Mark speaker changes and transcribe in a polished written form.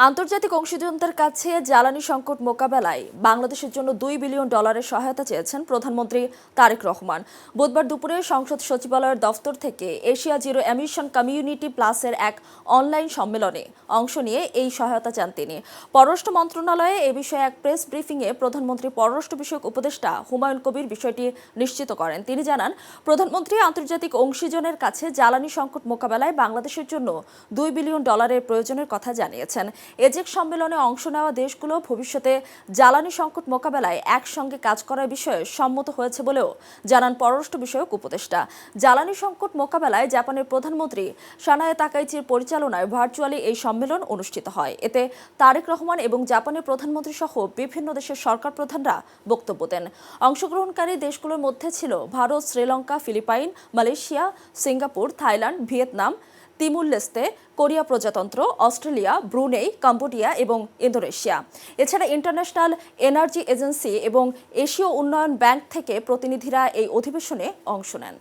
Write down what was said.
Speaker 1: আন্তর্জাতিক অংশীদারদের কাছে জ্বালানি সংকট মোকাবেলায় বাংলাদেশের জন্য $2 বিলিয়ন সহায়তা চেয়েছেন প্রধানমন্ত্রী তারেক রহমান। বুধবার দুপুরে সংসদ সচিবালয়ের দফতর থেকে এশিয়া জিরো এমিশন কমিউনিটি প্লাসের এক অনলাইন সম্মেলনে অংশ নিয়ে এই সহায়তা চান তিনি। পররাষ্ট্র মন্ত্রণালয়ে এ বিষয়ে এক প্রেস ব্রিফিংয়ে প্রধানমন্ত্রী পররাষ্ট্র বিষয়ক উপদেষ্টা হুমায়ুন কবির বিষয়টি নিশ্চিত করেন। তিনি জানান, প্রধানমন্ত্রী আন্তর্জাতিক অংশীজনের কাছে জ্বালানি সংকট মোকাবেলায় বাংলাদেশের জন্য $2 বিলিয়ন প্রয়োজনের কথা জানিয়েছেন। এজেক সম্মেলনে অংশ নেওয়া দেশগুলো ভবিষ্যতে জ্বালানি সংকট মোকাবেলায় একসঙ্গে কাজ করার বিষয়ে সম্মত হয়েছে বলেও জানান পররাষ্ট্র বিষয়ক উপদেষ্টা। জ্বালানি সংকট মোকাবেলায় জাপানের প্রধানমন্ত্রী সানায়ে তাকাইচির পরিচালনায় ভার্চুয়ালি এই সম্মেলন অনুষ্ঠিত হয়। এতে তারেক রহমান এবং জাপানের প্রধানমন্ত্রী সহ বিভিন্ন দেশের সরকার প্রধানরা বক্তব্য দেন। অংশগ্রহণকারী দেশগুলোর মধ্যে ছিল Bharat, Sri Lanka, Philippines, Malaysia, Singapore, Thailand, Vietnam, Timor Leste, Korea প্রজাতন্ত্র, অস্ট্রেলিয়া, ব্রুনেই, কম্বোডিয়া এবং ইন্দোনেশিয়া। এছাড়া ইন্টারন্যাশনাল এনার্জি এজেন্সি এবং এশীয় উন্নয়ন ব্যাংক থেকে প্রতিনিধিরা এই অধিবেশনে অংশ নেন।